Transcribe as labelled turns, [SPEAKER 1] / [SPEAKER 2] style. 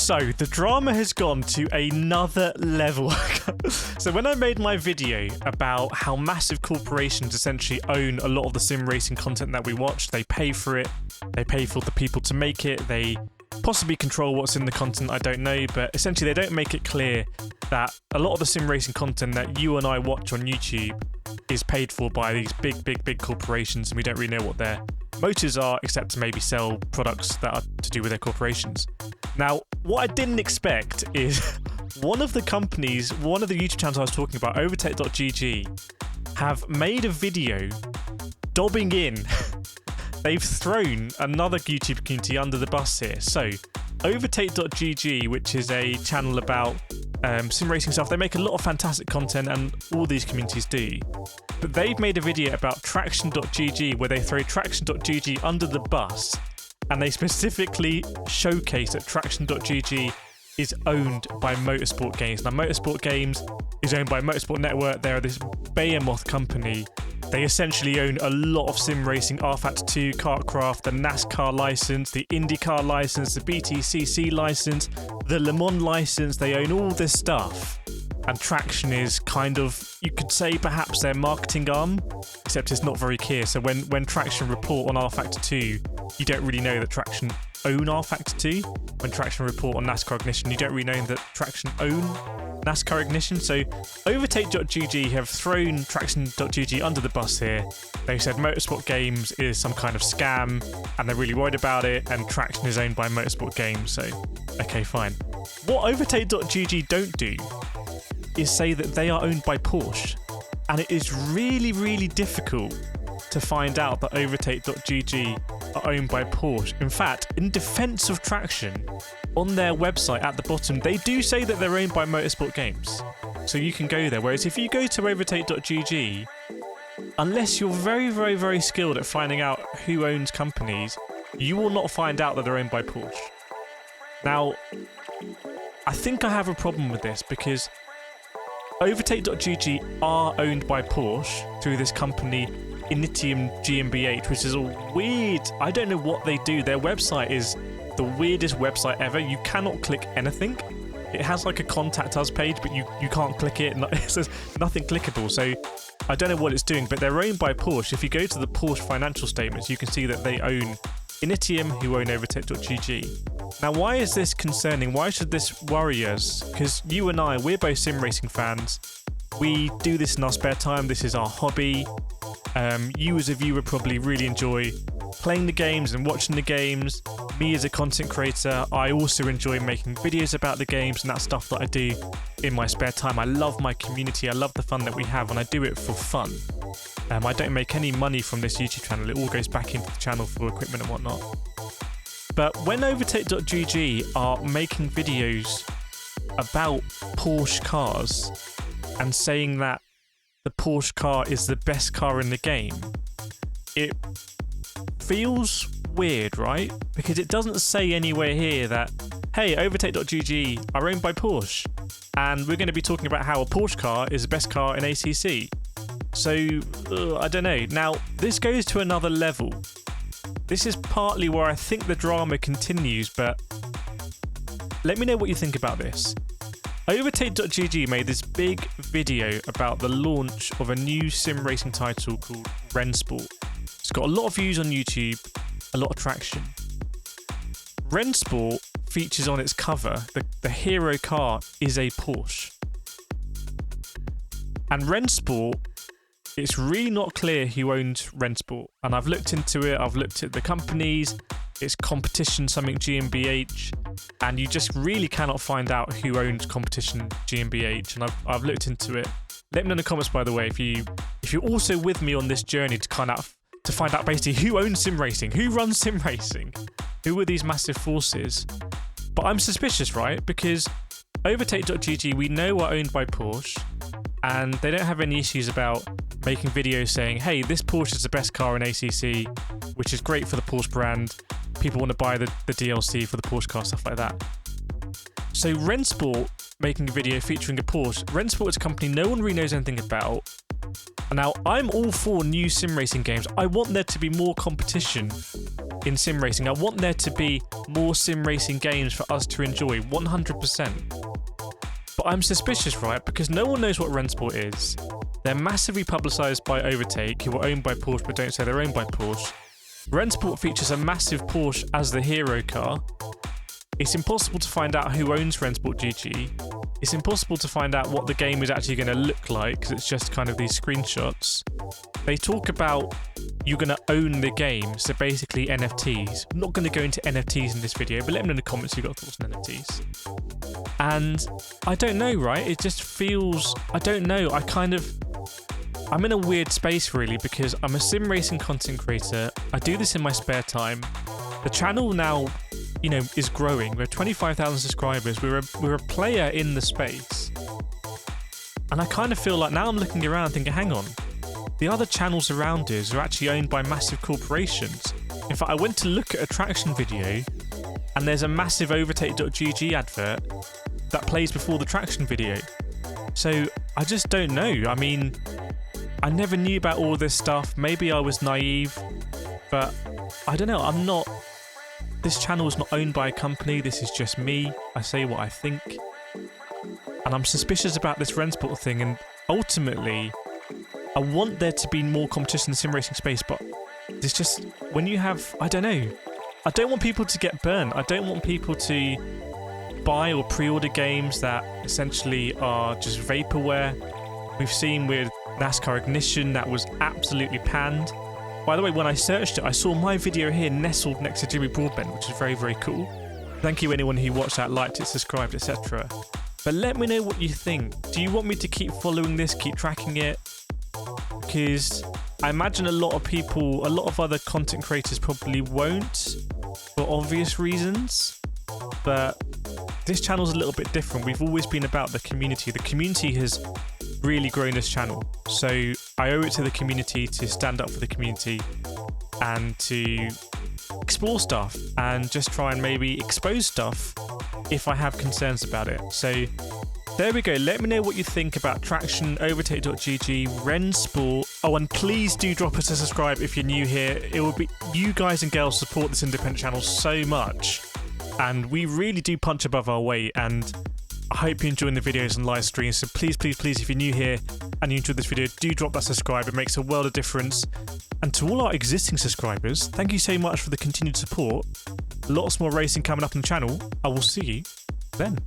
[SPEAKER 1] So the drama has gone to another level. So when I made my video about how massive corporations essentially own a lot of the sim racing content that we watch, they pay for it, they pay for the people to make it, they possibly control what's in the content, I don't know, but essentially they don't make it clear that a lot of the sim racing content that you and I watch on YouTube is paid for by these big corporations, and we don't really know what their motives are except to maybe sell products that are to do with their corporations. Now, what I didn't expect is one of the YouTube channels I was talking about, Overtake.gg, have made a video dobbing in. They've thrown another YouTube community under the bus here. So, Overtake.gg, which is a channel about sim racing stuff, they make a lot of fantastic content, and all these communities do. But they've made a video about Traxion.gg where they throw Traxion.gg under the bus, and they specifically showcase that Traxion.gg is owned by Motorsport Games. Now, Motorsport Games is owned by Motorsport Network. They're this behemoth company. They essentially own a lot of sim racing, rFactor 2, KartKraft, the NASCAR license, the Indycar license, the BTCC license, the Le Mans license. They own all this stuff. And Traxion is kind of, you could say perhaps their marketing arm, except it's not very clear. So when Traxion report on rFactor 2, you don't really know that Traxion own rFactor 2. When Traxion report on NASCAR Ignition, you don't really know that Traxion own NASCAR Ignition. So Overtake.gg have thrown Traxion.gg under the bus here. They've said Motorsport Games is some kind of scam, and they're really worried about it, and Traxion is owned by Motorsport Games. So, okay, fine. What Overtake.gg don't do is say that they are owned by Porsche, and it is really difficult to find out that Overtake.gg are owned by Porsche. In fact, in defense of Traxion, on their website at the bottom, they do say that they're owned by Motorsport Games, so you can go there. Whereas if you go to Overtake.gg, unless you're very skilled at finding out who owns companies, you will not find out that they're owned by Porsche. Now, I think I have a problem with this because Overtake.gg are owned by Porsche through this company Initium GmbH, which is all weird. I don't know what they do. Their website is the weirdest website ever. You cannot click anything. It has like a contact us page, but you can't click it. There's nothing clickable. So I don't know what it's doing, but they're owned by Porsche. If you go to the Porsche financial statements, you can see that they own Initium, who own Overtake.gg. Now, why is this concerning? Why should this worry us? Because you and I, we're both sim racing fans. We do this in our spare time. This is our hobby. You as a viewer probably really enjoy playing the games and watching the games. Me as a content creator, I also enjoy making videos about the games, and that's stuff that I do in my spare time. I love my community. I love the fun that we have, and I do it for fun. I don't make any money from this YouTube channel. It all goes back into the channel for equipment and whatnot. But when Overtake.gg are making videos about Porsche cars and saying that the Porsche car is the best car in the game, it feels weird, right? Because it doesn't say anywhere here that, hey, Overtake.gg are owned by Porsche, and we're going to be talking about how a Porsche car is the best car in ACC. So, I don't know. Now, this goes to another level. This is partly where I think the drama continues, but let me know what you think about this. Overtake.gg made this big video about the launch of a new sim racing title called Rennsport. It's got a lot of views on YouTube, a lot of traction. Rennsport features on its cover, the hero car is a Porsche. And Rennsport, it's really not clear who owns Rennsport. And I've looked into it, I've looked at the companies, it's Competition something GmbH, and you just really cannot find out who owns Competition GmbH. And I've looked into it. Let me know in the comments, by the way, if you're also with me on this journey to find out basically who owns sim racing, who runs sim racing, who are these massive forces. But I'm suspicious, right? Because Overtake.gg, we know, are owned by Porsche, and they don't have any issues about making videos saying, hey, this Porsche is the best car in ACC, which is great for the Porsche brand. People want to buy the DLC for the Porsche car, stuff like that. So Rennsport making a video featuring a Porsche. Rennsport is a company no one really knows anything about. Now, I'm all for new sim racing games. I want there to be more competition in sim racing. I want there to be more sim racing games for us to enjoy, 100%. But I'm suspicious, right? Because no one knows what Rennsport is. They're massively publicised by Overtake, who are owned by Porsche but don't say they're owned by Porsche. Rennsport features a massive Porsche as the hero car. It's impossible to find out who owns Rennsport GG. It's impossible to find out what the game is actually going to look like because it's just kind of these screenshots. They talk about you're going to own the game, so basically NFTs. I'm not going to go into NFTs in this video, but let me know in the comments if you've got thoughts on NFTs. And I don't know, right? It just feels... I don't know. I'm in a weird space, really, because I'm a sim racing content creator. I do this in my spare time. The channel now, you know, is growing. We're 25,000 subscribers. We're a player in the space. And I kind of feel like now I'm looking around thinking, hang on, the other channels around us are actually owned by massive corporations. In fact, I went to look at a Traxion video and there's a massive Overtake.gg advert that plays before the Traxion video. So I just don't know. I mean, I never knew about all this stuff. Maybe I was naive, but I don't know. This channel is not owned by a company. This is just me. I say what I think. And I'm suspicious about this Rennsport thing. And ultimately, I want there to be more competition in the sim racing space. But there's just, when you have, I don't know. I don't want people to get burnt. I don't want people to buy or pre-order games that essentially are just vaporware. We've seen with NASCAR Ignition that was absolutely panned. By the way, when I searched it, I saw my video here nestled next to Jimmy Broadbent, which is very, very cool. Thank you anyone who watched that, liked it, subscribed, etc. But let me know what you think. Do you want me to keep following this, keep tracking it? Because I imagine a lot of other content creators probably won't, for obvious reasons. But this channel's a little bit different. We've always been about the community. The community has really grown this channel. So I owe it to the community to stand up for the community and to explore stuff and just try and maybe expose stuff if I have concerns about it. So there we go. Let me know what you think about Traxion, Overtake.gg, Rennsport. Oh, and please do drop us a subscribe if you're new here. It would be, you guys and girls support this independent channel so much. And we really do punch above our weight, and I hope you're enjoying the videos and live streams. So please, please, please, if you're new here and you enjoyed this video, do drop that subscribe. It makes a world of difference. And to all our existing subscribers, thank you so much for the continued support. Lots more racing coming up on the channel. I will see you then.